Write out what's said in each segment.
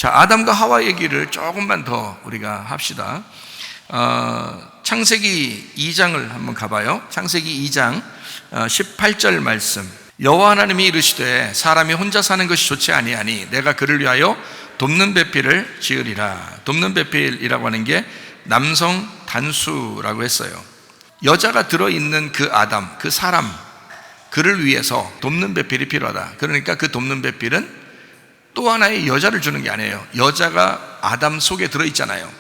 자, 아담과 하와 얘기를 조금만 더 우리가 합시다. 창세기 2장을 한번 가봐요. 창세기 2장 18절 말씀. 여호와 하나님이 이르시되 사람이 혼자 사는 것이 좋지 아니하니 내가 그를 위하여 돕는 배필을 지으리라. 돕는 배필이라고 하는 게 남성 단수라고 했어요. 여자가 들어있는 그 아담, 그 사람, 그를 위해서 돕는 배필이 필요하다. 그러니까 그 돕는 배필은 또 하나의 여자를 주는 게 아니에요. 여자가 아담 속에 들어있잖아요.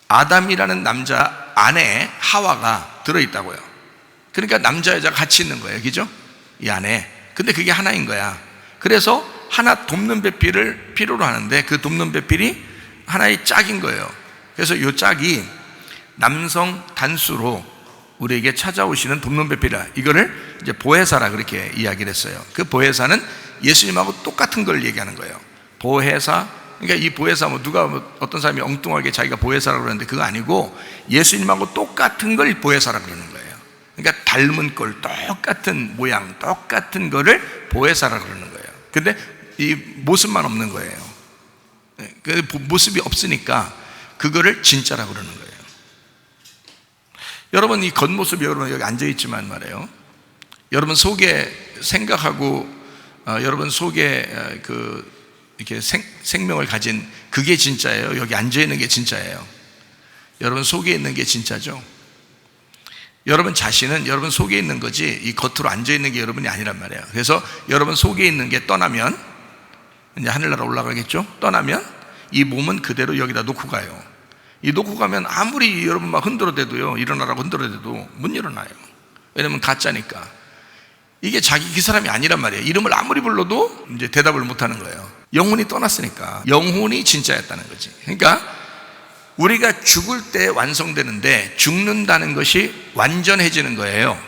아담이라는 남자 안에 하와가 들어있다고요. 그러니까 남자 여자가 같이 있는 거예요. 그죠? 이 안에. 근데 그게 하나인 거야. 그래서 하나 돕는 배필을 필요로 하는데 그 돕는 배필이 하나의 짝인 거예요. 그래서 이 짝이 남성 단수로 우리에게 찾아오시는 돕는 배필이라, 이거를 이제 보혜사라 그렇게 이야기를 했어요. 그 보혜사는 예수님하고 똑같은 걸 얘기하는 거예요. 보혜사. 그러니까 이 보혜사, 누가 어떤 사람이 엉뚱하게 자기가 보혜사라고 그러는데 그거 아니고 예수님하고 똑같은 걸 보혜사라고 그러는 거예요. 그러니까 닮은 꼴, 똑같은 모양, 똑같은 거를 보혜사라고 그러는 거예요. 근데 이 모습만 없는 거예요. 그 모습이 없으니까 그거를 진짜라고 그러는 거예요. 여러분, 이 겉모습이 여러분 여기 앉아있지만 말이에요, 여러분 속에 생각하고 여러분 속에 이렇게 생명을 가진 그게 진짜예요? 여기 앉아있는 게 진짜예요? 여러분 속에 있는 게 진짜죠? 여러분 자신은 여러분 속에 있는 거지 이 겉으로 앉아있는 게 여러분이 아니란 말이에요. 그래서 여러분 속에 있는 게 떠나면 이제 하늘나라 올라가겠죠? 떠나면 이 몸은 그대로 여기다 놓고 가요. 이 놓고 가면 아무리 여러분 막 흔들어대도요, 일어나라고 흔들어대도 못 일어나요. 왜냐면 가짜니까. 이게 자기 그 사람이 아니란 말이에요. 이름을 아무리 불러도 이제 대답을 못 하는 거예요. 영혼이 떠났으니까. 영혼이 진짜였다는 거지. 그러니까 우리가 죽을 때 완성되는데 죽는다는 것이 완전해지는 거예요.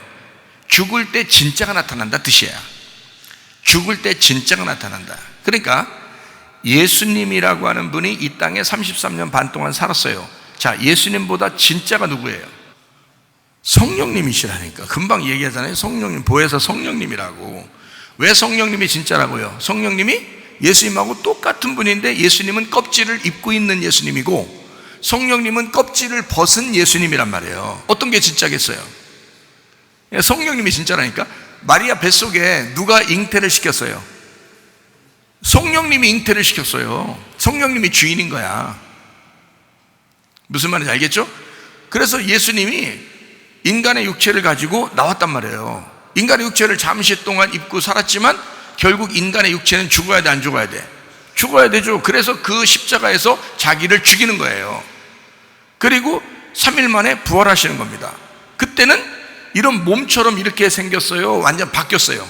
죽을 때 진짜가 나타난다 뜻이야. 죽을 때 진짜가 나타난다. 그러니까 예수님이라고 하는 분이 이 땅에 33년 반 동안 살았어요. 자, 예수님보다 진짜가 누구예요? 성령님이시라니까. 금방 얘기하잖아요. 성령님, 보혜사 성령님이라고. 왜 성령님이 진짜라고요? 성령님이 예수님하고 똑같은 분인데 예수님은 껍질을 입고 있는 예수님이고 성령님은 껍질을 벗은 예수님이란 말이에요. 어떤 게 진짜겠어요? 성령님이 진짜라니까. 마리아 뱃속에 누가 잉태를 시켰어요? 성령님이 잉태를 시켰어요. 성령님이 주인인 거야. 무슨 말인지 알겠죠? 그래서 예수님이 인간의 육체를 가지고 나왔단 말이에요. 인간의 육체를 잠시 동안 입고 살았지만 결국 인간의 육체는 죽어야 돼, 안 죽어야 돼? 죽어야 되죠. 그래서 그 십자가에서 자기를 죽이는 거예요. 그리고 3일 만에 부활하시는 겁니다. 그때는 이런 몸처럼 이렇게 생겼어요? 완전 바뀌었어요?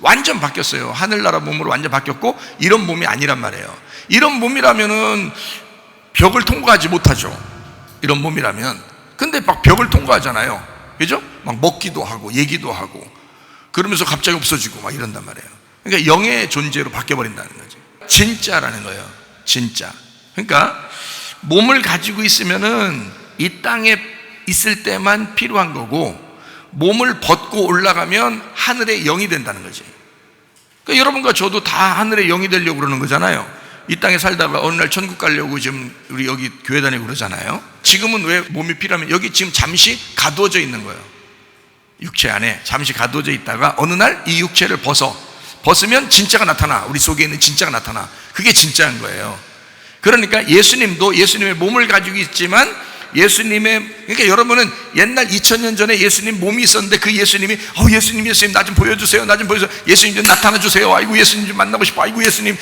완전 바뀌었어요. 하늘나라 몸으로 완전 바뀌었고 이런 몸이 아니란 말이에요. 이런 몸이라면은 벽을 통과하지 못하죠. 이런 몸이라면. 근데 막 벽을 통과하잖아요. 그죠? 막 먹기도 하고 얘기도 하고 그러면서 갑자기 없어지고 막 이런단 말이에요. 그러니까 영의 존재로 바뀌어버린다는 거죠. 진짜라는 거예요. 진짜. 그러니까 몸을 가지고 있으면은 이 땅에 있을 때만 필요한 거고 몸을 벗고 올라가면 하늘의 영이 된다는 거지. 그러니까 여러분과 저도 다 하늘의 영이 되려고 그러는 거잖아요. 이 땅에 살다가 어느 날 천국 가려고 지금 우리 여기 교회 다니고 그러잖아요. 지금은 왜 몸이 필요하면 여기 지금 잠시 가두어져 있는 거예요. 육체 안에 잠시 가두어져 있다가 어느 날 이 육체를 벗으면 진짜가 나타나. 우리 속에 있는 진짜가 나타나. 그게 진짜인 거예요. 그러니까 예수님도 예수님의 몸을 가지고 있지만 그러니까 여러분은 옛날 2000년 전에 예수님 몸이 있었는데 그 예수님이 예수님 나 좀 보여주세요. 나 좀 보여주세요. 예수님 좀 나타나 주세요. 아이고 예수님 좀 만나고 싶어. 아이고 예수님.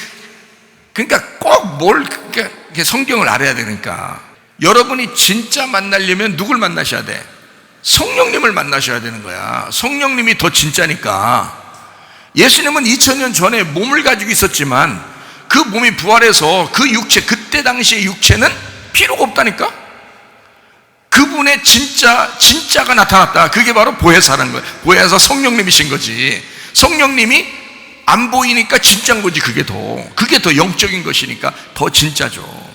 그러니까 꼭 그러니까 성경을 알아야 되니까. 여러분이 진짜 만나려면 누굴 만나셔야 돼? 성령님을 만나셔야 되는 거야. 성령님이 더 진짜니까. 예수님은 2000년 전에 몸을 가지고 있었지만 그 몸이 부활해서 그 육체, 그때 당시의 육체는 필요가 없다니까. 그분의 진짜가 나타났다. 그게 바로 보혜사라는 거예요. 보혜사 성령님이신 거지. 성령님이 안 보이니까 진짜인 거지. 그게 더 영적인 것이니까 더 진짜죠.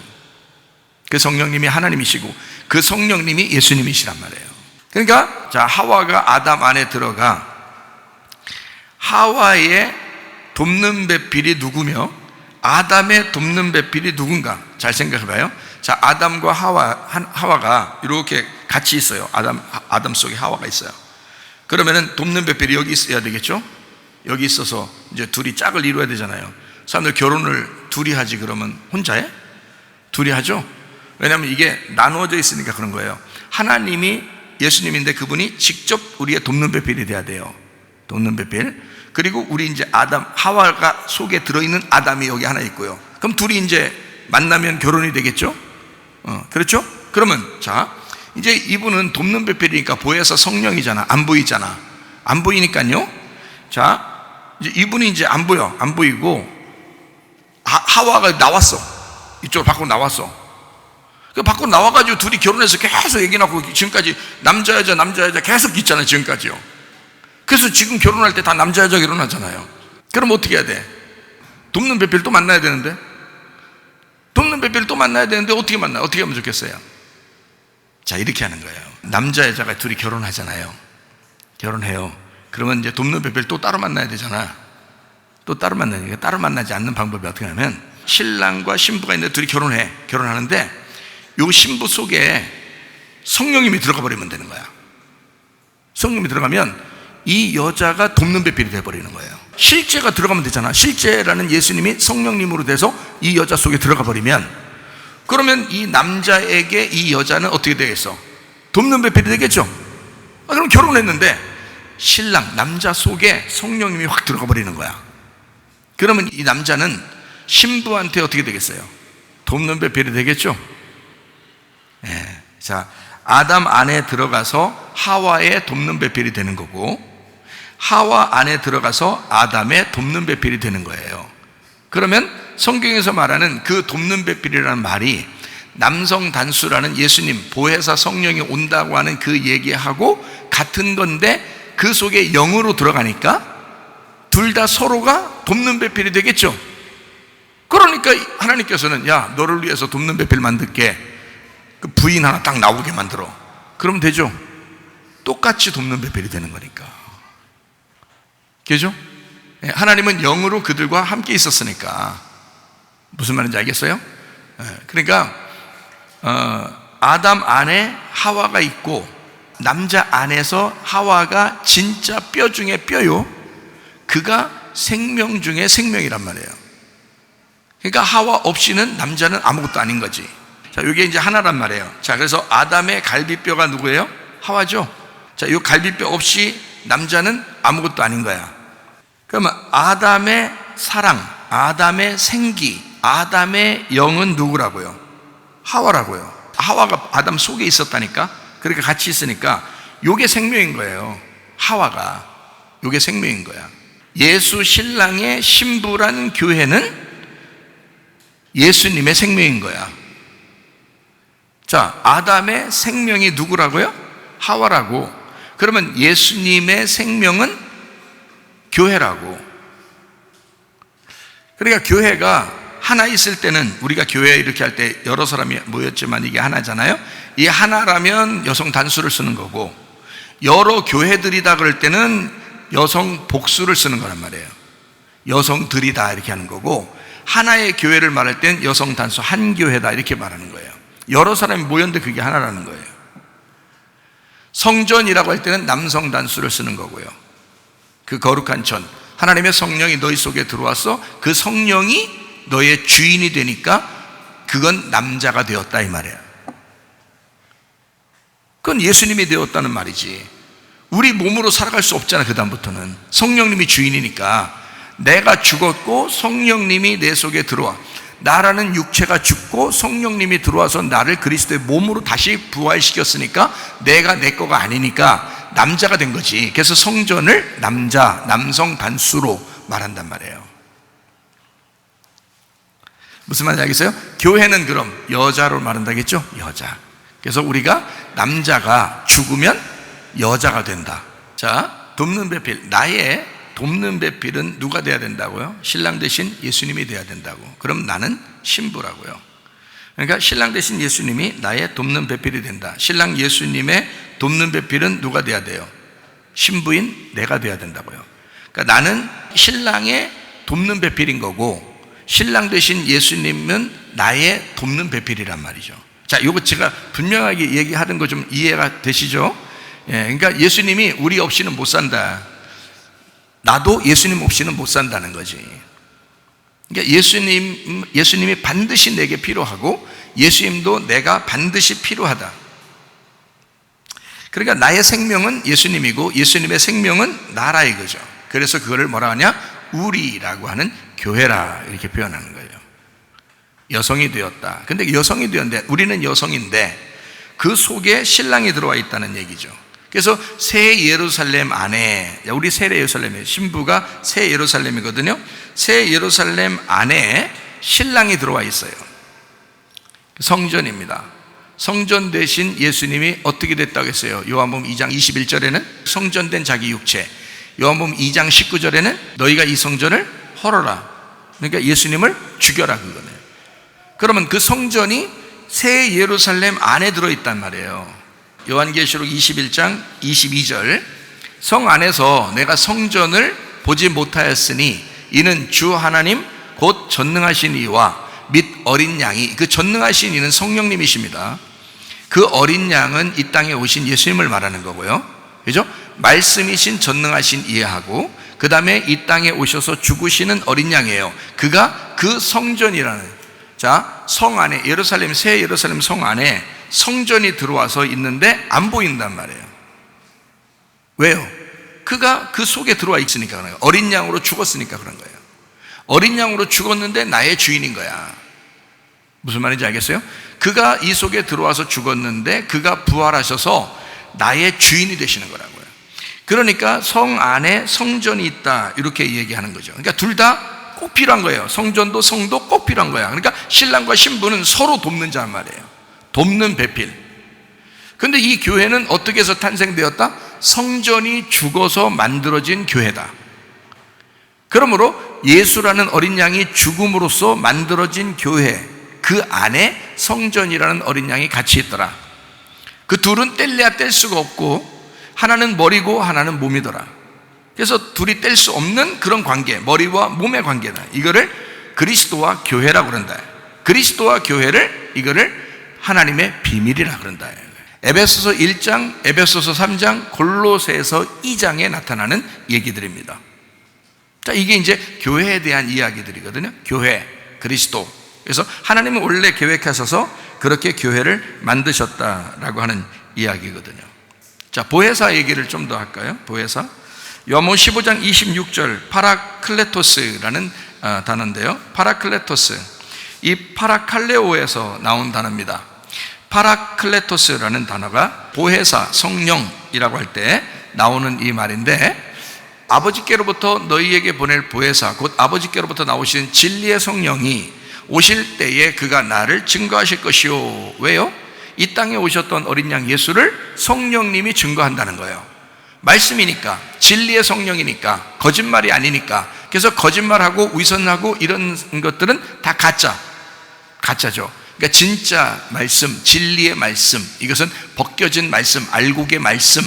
그 성령님이 하나님이시고 그 성령님이 예수님이시란 말이에요. 그러니까 자, 하와가 아담 안에 들어가 하와의 돕는 배필이 누구며 아담의 돕는 배필이 누군가? 잘 생각해봐요. 자, 아담과 하와가 이렇게 같이 있어요. 아담 속에 하와가 있어요. 그러면은 돕는 배필이 여기 있어야 되겠죠? 여기 있어서 이제 둘이 짝을 이루어야 되잖아요. 사람들 결혼을 둘이 하지 그러면 혼자 해? 둘이 하죠? 왜냐하면 이게 나누어져 있으니까 그런 거예요. 하나님이 예수님인데 그분이 직접 우리의 돕는 배필이 돼야 돼요. 돕는 배필. 그리고 우리 이제 하와가 속에 들어있는 아담이 여기 하나 있고요. 그럼 둘이 이제 만나면 결혼이 되겠죠? 그렇죠? 그러면 자, 이제 이분은 돕는 배필이니까 보혜사 성령이잖아. 안 보이잖아. 안 보이니까요. 자, 이제 이분이 이제 안 보여. 안 보이고 하와가 나왔어. 이쪽으로 밖으로 나왔어. 그 밖으로 나와가지고 둘이 결혼해서 계속 얘기 나고 지금까지 남자 여자 계속 있잖아요. 지금까지요. 그래서 지금 결혼할 때 다 남자 여자 결혼하잖아요. 그럼 어떻게 해야 돼? 돕는 배필 또 만나야 되는데, 돕는 배필 또 만나야 되는데 어떻게 만나요? 어떻게 하면 좋겠어요? 자, 이렇게 하는 거예요. 남자 여자가 둘이 결혼하잖아요. 결혼해요. 그러면 이제 돕는 배필 또 따로 만나야 되잖아. 또 따로 만나니까 따로 만나지 않는 방법이 어떻게 하냐면, 신랑과 신부가 있는데 둘이 결혼하는데 요 신부 속에 성령님이 들어가 버리면 되는 거야. 성령님이 들어가면 이 여자가 돕는 배필이 돼버리는 거예요. 실제가 들어가면 되잖아. 실제라는 예수님이 성령님으로 돼서 이 여자 속에 들어가 버리면, 그러면 이 남자에게 이 여자는 어떻게 되겠어? 돕는 배필이 되겠죠? 그럼 결혼했는데 신랑, 남자 속에 성령님이 확 들어가 버리는 거야. 그러면 이 남자는 신부한테 어떻게 되겠어요? 돕는 배필이 되겠죠? 예. 자, 아담 안에 들어가서 하와의 돕는 배필이 되는 거고, 하와 안에 들어가서 아담의 돕는 배필이 되는 거예요. 그러면 성경에서 말하는 그 돕는 배필이라는 말이 남성 단수라는 예수님, 보혜사 성령이 온다고 하는 그 얘기하고 같은 건데, 그 속에 영으로 들어가니까 둘 다 서로가 돕는 배필이 되겠죠. 그러니까 하나님께서는 야, 너를 위해서 돕는 배필 만들게. 그 부인 하나 딱 나오게 만들어. 그러면 되죠. 똑같이 돕는 배필이 되는 거니까. 그죠? 하나님은 영으로 그들과 함께 있었으니까. 무슨 말인지 알겠어요? 그러니까 아담 안에 하와가 있고, 남자 안에서 하와가 진짜 뼈 중에 뼈요. 그가 생명 중에 생명이란 말이에요. 그러니까 하와 없이는 남자는 아무것도 아닌 거지. 자, 이게 이제 하나란 말이에요. 자, 그래서 아담의 갈비뼈가 누구예요? 하와죠. 자, 이 갈비뼈 없이 남자는 아무것도 아닌 거야. 그러면 아담의 사랑, 아담의 생기, 아담의 영은 누구라고요? 하와라고요. 하와가 아담 속에 있었다니까. 그러니까 같이 있으니까 요게 생명인 거예요. 하와가 요게 생명인 거야. 예수 신랑의 신부라는 교회는 예수님의 생명인 거야. 자, 아담의 생명이 누구라고요? 하와라고. 그러면 예수님의 생명은 교회라고. 그러니까 교회가 하나 있을 때는, 우리가 교회 이렇게 할 때 여러 사람이 모였지만 이게 하나잖아요. 이 하나라면 여성 단수를 쓰는 거고, 여러 교회들이다 그럴 때는 여성 복수를 쓰는 거란 말이에요. 여성들이다 이렇게 하는 거고, 하나의 교회를 말할 땐 여성 단수 한 교회다 이렇게 말하는 거예요. 여러 사람이 모였는데 그게 하나라는 거예요. 성전이라고 할 때는 남성 단수를 쓰는 거고요. 그 거룩한 전, 하나님의 성령이 너희 속에 들어와서 그 성령이 너의 주인이 되니까 그건 남자가 되었다 이 말이에요. 그건 예수님이 되었다는 말이지. 우리 몸으로 살아갈 수 없잖아. 그 다음부터는 성령님이 주인이니까. 내가 죽었고 성령님이 내 속에 들어와, 나라는 육체가 죽고 성령님이 들어와서 나를 그리스도의 몸으로 다시 부활시켰으니까 내가 내 거가 아니니까 남자가 된 거지. 그래서 성전을 남성 단수로 말한단 말이에요. 무슨 말인지 알겠어요? 교회는 그럼 여자로 말한다겠죠? 여자. 그래서 우리가 남자가 죽으면 여자가 된다. 자, 돕는 배필, 나의 돕는 배필은 누가 돼야 된다고요? 신랑 대신 예수님이 돼야 된다고. 그럼 나는 신부라고요. 그러니까 신랑 대신 예수님이 나의 돕는 배필이 된다. 신랑 예수님의 돕는 배필은 누가 돼야 돼요? 신부인 내가 돼야 된다고요. 그러니까 나는 신랑의 돕는 배필인 거고, 신랑 되신 예수님은 나의 돕는 배필이란 말이죠. 자, 이거 제가 분명하게 얘기하는 거 좀 이해가 되시죠? 그러니까 예수님이 우리 없이는 못 산다. 나도 예수님 없이는 못 산다는 거지. 그러니까 예수님이 반드시 내게 필요하고 예수님도 내가 반드시 필요하다. 그러니까 나의 생명은 예수님이고 예수님의 생명은 나라 이거죠. 그래서 그거를 뭐라 하냐? 우리라고 하는 교회라 이렇게 표현하는 거예요. 여성이 되었다. 근데 여성이 되었는데 우리는 여성인데 그 속에 신랑이 들어와 있다는 얘기죠. 그래서 새 예루살렘 안에, 우리 새 예루살렘에 신부가 새 예루살렘이거든요. 새 예루살렘 안에 신랑이 들어와 있어요. 성전입니다. 성전 대신 예수님이 어떻게 됐다고 했어요? 요한복음 2장 21절에는 성전된 자기 육체, 요한복음 2장 19절에는 너희가 이 성전을 헐어라. 그러니까 예수님을 죽여라 그거네요. 그러면 그 성전이 새 예루살렘 안에 들어있단 말이에요. 요한계시록 21장 22절 성 안에서 내가 성전을 보지 못하였으니 이는 주 하나님 곧 전능하신 이와 및 어린 양이, 그 전능하신 이는 성령님이십니다. 그 어린 양은 이 땅에 오신 예수님을 말하는 거고요. 그죠? 말씀이신 전능하신 이하고 그 다음에 이 땅에 오셔서 죽으시는 어린 양이에요. 그가 그 성전이라는, 자, 성 안에, 예루살렘, 새 예루살렘 성 안에 성전이 들어와서 있는데 안 보인단 말이에요. 왜요? 그가 그 속에 들어와 있으니까 그런 거예요. 어린 양으로 죽었으니까 그런 거예요. 어린 양으로 죽었는데 나의 주인인 거야. 무슨 말인지 알겠어요? 그가 이 속에 들어와서 죽었는데 그가 부활하셔서 나의 주인이 되시는 거라고요. 그러니까 성 안에 성전이 있다 이렇게 얘기하는 거죠. 그러니까 둘 다 꼭 필요한 거예요. 성전도 성도 꼭 필요한 거야. 그러니까 신랑과 신부는 서로 돕는 자 말이에요. 돕는 배필. 근데 이 교회는 어떻게 해서 탄생되었다? 성전이 죽어서 만들어진 교회다. 그러므로 예수라는 어린 양이 죽음으로써 만들어진 교회, 그 안에 성전이라는 어린 양이 같이 있더라. 그 둘은 뗄래야 뗄 수가 없고 하나는 머리고 하나는 몸이더라. 그래서 둘이 뗄 수 없는 그런 관계, 머리와 몸의 관계다. 이거를 그리스도와 교회라고 그런다. 그리스도와 교회를 이거를 하나님의 비밀이라 그런다. 에베소서 1장, 에베소서 3장, 골로새서 2장에 나타나는 얘기들입니다. 자, 이게 이제 교회에 대한 이야기들이거든요. 교회, 그리스도. 그래서 하나님은 원래 계획하셔서 그렇게 교회를 만드셨다라고 하는 이야기거든요. 자, 보혜사 얘기를 좀 더 할까요? 보혜사. 요한복음 15장 26절 파라클레토스라는 단어인데요. 파라클레토스, 이 파라칼레오에서 나온 단어입니다. 파라클레토스라는 단어가 보혜사, 성령이라고 할 때 나오는 이 말인데, 아버지께로부터 너희에게 보낼 보혜사, 곧 아버지께로부터 나오신 진리의 성령이 오실 때에 그가 나를 증거하실 것이요. 왜요? 이 땅에 오셨던 어린 양 예수를 성령님이 증거한다는 거예요. 말씀이니까, 진리의 성령이니까, 거짓말이 아니니까. 그래서 거짓말하고 위선하고 이런 것들은 다 가짜죠. 그러니까 진짜 말씀, 진리의 말씀, 이것은 벗겨진 말씀, 알곡의 말씀,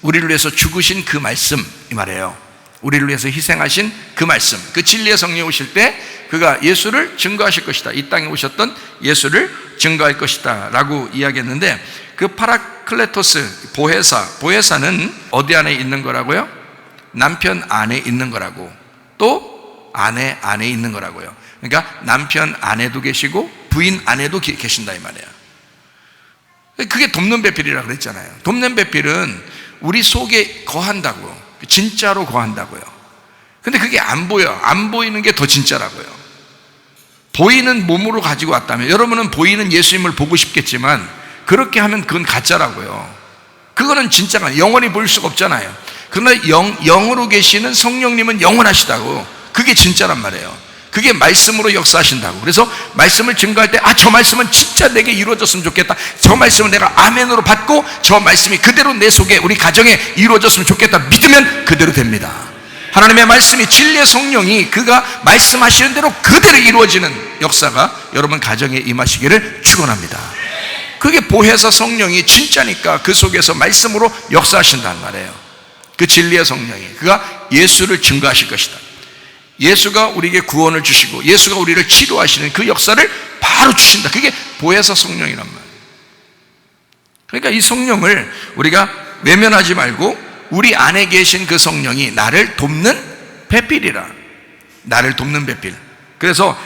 우리를 위해서 죽으신 그 말씀, 이 말이에요. 우리를 위해서 희생하신 그 말씀, 그 진리의 성령이 오실 때 그가 예수를 증거하실 것이다. 이 땅에 오셨던 예수를 증거할 것이다 라고 이야기했는데, 그 파라클레토스, 보혜사는 어디 안에 있는 거라고요? 남편 안에 있는 거라고, 또 아내 안에 있는 거라고요. 그러니까 남편 안에도 계시고 부인 안에도 계신다 이 말이에요. 그게 돕는 배필이라고 그랬잖아요. 돕는 배필은 우리 속에 거한다고, 진짜로 거한다고요. 근데 그게 안 보여. 안 보이는 게 더 진짜라고요. 보이는 몸으로 가지고 왔다면, 여러분은 보이는 예수님을 보고 싶겠지만 그렇게 하면 그건 가짜라고요. 그거는 진짜가 영원히 볼 수가 없잖아요. 그러나 영으로 계시는 성령님은 영원하시다고. 그게 진짜란 말이에요. 그게 말씀으로 역사하신다고. 그래서 말씀을 증거할 때, 저 말씀은 진짜 내게 이루어졌으면 좋겠다. 저 말씀을 내가 아멘으로 받고 저 말씀이 그대로 내 속에, 우리 가정에 이루어졌으면 좋겠다. 믿으면 그대로 됩니다. 하나님의 말씀이, 진리의 성령이 그가 말씀하시는 대로 그대로 이루어지는 역사가 여러분 가정에 임하시기를 축원합니다. 그게 보혜사 성령이 진짜니까 그 속에서 말씀으로 역사하신다는 말이에요. 그 진리의 성령이, 그가 예수를 증거하실 것이다. 예수가 우리에게 구원을 주시고 예수가 우리를 치료하시는 그 역사를 바로 주신다. 그게 보혜사 성령이란 말이에요. 그러니까 이 성령을 우리가 외면하지 말고 우리 안에 계신 그 성령이 나를 돕는 배필이라. 나를 돕는 배필. 그래서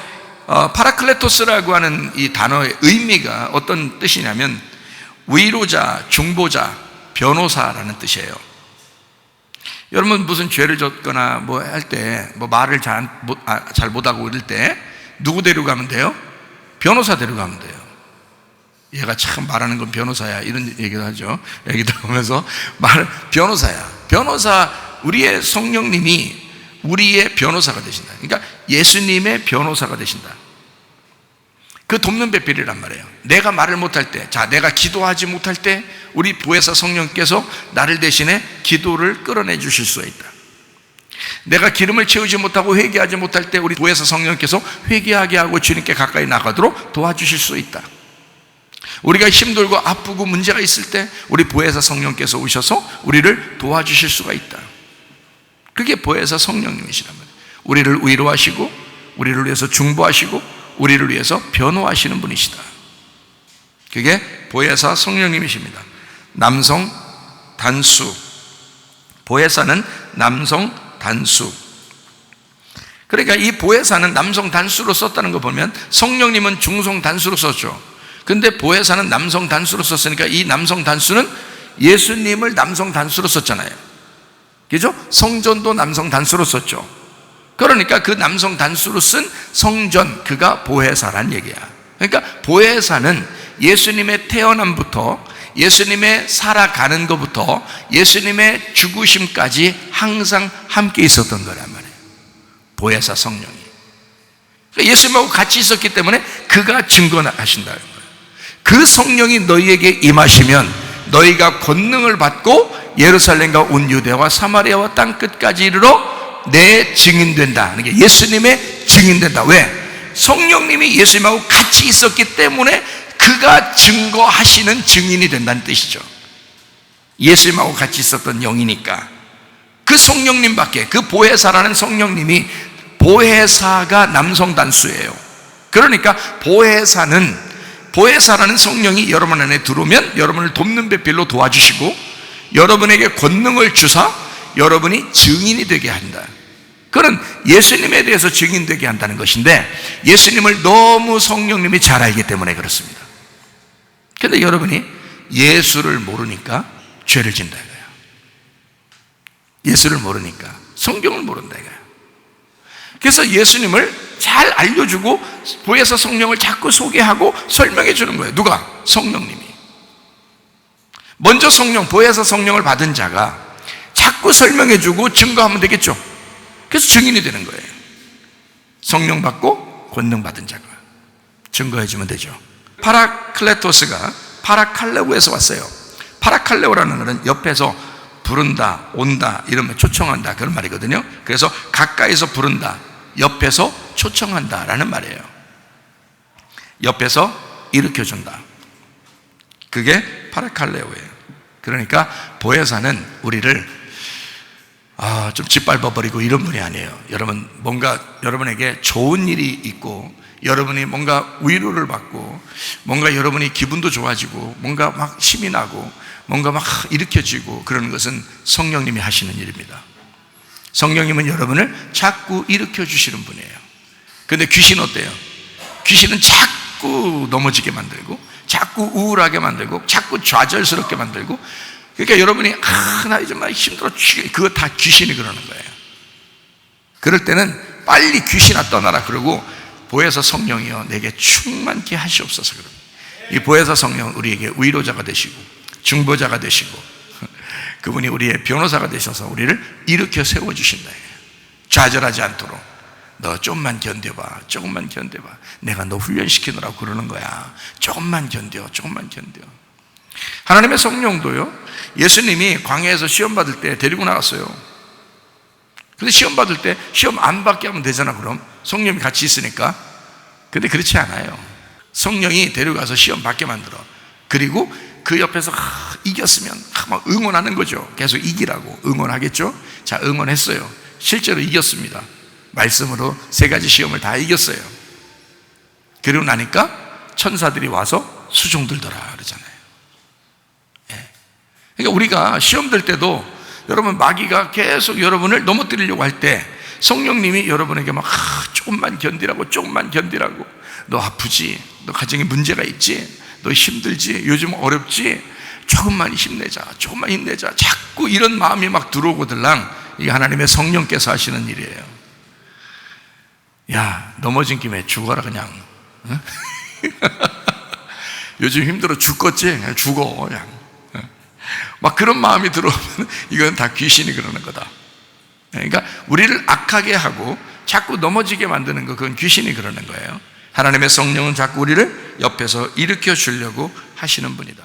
파라클레토스라고 하는 이 단어의 의미가 어떤 뜻이냐면 위로자, 중보자, 변호사라는 뜻이에요. 여러분 무슨 죄를 졌거나 뭐 할 때 뭐 말을 잘 못하고 이럴 때 누구 데려가면 돼요? 변호사 데려가면 돼요. 얘가 참 말하는 건 변호사야 이런 얘기도 하죠. 얘기 들어보면서 변호사 우리의 성령님이 우리의 변호사가 되신다. 그러니까 예수님의 변호사가 되신다. 그 돕는 배필이란 말이에요. 내가 말을 못할 때, 내가 기도하지 못할 때 우리 보혜사 성령께서 나를 대신에 기도를 끌어내 주실 수가 있다. 내가 기름을 채우지 못하고 회개하지 못할 때 우리 보혜사 성령께서 회개하게 하고 주님께 가까이 나가도록 도와주실 수 있다. 우리가 힘들고 아프고 문제가 있을 때 우리 보혜사 성령께서 오셔서 우리를 도와주실 수가 있다. 그게 보혜사 성령님이시란 말이에요. 우리를 위로하시고 우리를 위해서 중보하시고 우리를 위해서 변호하시는 분이시다. 그게 보혜사 성령님이십니다. 남성 단수. 보혜사는 남성 단수. 그러니까 이 보혜사는 남성 단수로 썼다는 거 보면 성령님은 중성 단수로 썼죠. 근데 보혜사는 남성 단수로 썼으니까 이 남성 단수는 예수님을 남성 단수로 썼잖아요. 그죠? 성전도 남성 단수로 썼죠. 그러니까 그 남성 단수로 쓴 성전, 그가 보혜사란 얘기야. 그러니까 보혜사는 예수님의 태어남부터 예수님의 살아가는 것부터 예수님의 죽으심까지 항상 함께 있었던 거란 말이에요. 보혜사 성령이. 그러니까 예수님하고 같이 있었기 때문에 그가 증거하신다는 거예요. 그 성령이 너희에게 임하시면 너희가 권능을 받고 예루살렘과 온 유대와 사마리아와 땅 끝까지 이르러 내 증인된다. 그러니까 예수님의 증인된다. 왜? 성령님이 예수님하고 같이 있었기 때문에 그가 증거하시는 증인이 된다는 뜻이죠. 예수님하고 같이 있었던 영이니까. 그 성령님밖에, 그 보혜사라는 성령님이, 보혜사가 남성 단수예요. 그러니까 보혜사라는 성령이 여러분 안에 들어오면 여러분을 돕는 배필로 도와주시고 여러분에게 권능을 주사 여러분이 증인이 되게 한다. 그런 예수님에 대해서 증인되게 한다는 것인데 예수님을 너무 성령님이 잘 알기 때문에 그렇습니다. 그런데 여러분이 예수를 모르니까 죄를 진다 이거예요. 예수를 모르니까 성경을 모른다 이거예요. 그래서 예수님을 잘 알려주고 보혜사 성령을 자꾸 소개하고 설명해 주는 거예요. 누가? 성령님이. 먼저 보혜사 성령을 받은 자가 자꾸 설명해 주고 증거하면 되겠죠. 그래서 증인이 되는 거예요. 성령 받고 권능 받은 자가 증거해 주면 되죠. 파라클레토스가 파라칼레오에서 왔어요. 파라칼레오라는 말은 옆에서 부른다, 온다, 이러면 초청한다, 그런 말이거든요. 그래서 가까이서 부른다, 옆에서 초청한다 라는 말이에요. 옆에서 일으켜준다. 그게 파라칼레오예요. 그러니까 보혜사는 우리를 좀 짓밟아버리고 이런 분이 아니에요. 여러분, 뭔가 여러분에게 좋은 일이 있고 여러분이 뭔가 위로를 받고 뭔가 여러분이 기분도 좋아지고 뭔가 막 힘이 나고 뭔가 막 일으켜지고 그러는 것은 성령님이 하시는 일입니다. 성령님은 여러분을 자꾸 일으켜 주시는 분이에요. 그런데 귀신 어때요? 귀신은 자꾸 넘어지게 만들고 자꾸 우울하게 만들고 자꾸 좌절스럽게 만들고, 그러니까 여러분이 나 정말 힘들어, 그거 다 귀신이 그러는 거예요. 그럴 때는 빨리 귀신아 떠나라 그러고 보혜사 성령이여 내게 충만케 하시옵소서. 이 보혜사 성령은 우리에게 위로자가 되시고 중보자가 되시고 그분이 우리의 변호사가 되셔서 우리를 일으켜 세워주신다. 좌절하지 않도록 너 조금만 견뎌봐, 조금만 견뎌봐, 내가 너 훈련시키느라고 그러는 거야. 조금만 견뎌, 조금만 견뎌. 하나님의 성령도요, 예수님이 광야에서 시험 받을 때 데리고 나갔어요. 근데 시험 받을 때 시험 안 받게 하면 되잖아. 그럼 성령이 같이 있으니까. 근데 그렇지 않아요. 성령이 데려가서 시험 받게 만들어. 그리고 그 옆에서 이겼으면 막 응원하는 거죠. 계속 이기라고 응원하겠죠. 자, 응원했어요. 실제로 이겼습니다. 말씀으로 3가지 시험을 다 이겼어요. 그리고 나니까 천사들이 와서 수종들더라 그러잖아요. 그러니까 우리가 시험 들 때도 여러분, 마귀가 계속 여러분을 넘어뜨리려고 할 때 성령님이 여러분에게 막 조금만 견디라고, 조금만 견디라고, 너 아프지, 너 가정에 문제가 있지, 너 힘들지, 요즘 어렵지, 조금만 힘내자, 조금만 힘내자, 자꾸 이런 마음이 막 들어오고들랑, 이게 하나님의 성령께서 하시는 일이에요. 야, 넘어진 김에 죽어라 그냥. 응? 요즘 힘들어 죽겠지? 그냥 죽어 그냥. 막 그런 마음이 들어오면 이건 다 귀신이 그러는 거다. 그러니까 우리를 악하게 하고 자꾸 넘어지게 만드는 거, 그건 귀신이 그러는 거예요. 하나님의 성령은 자꾸 우리를 옆에서 일으켜 주려고 하시는 분이다.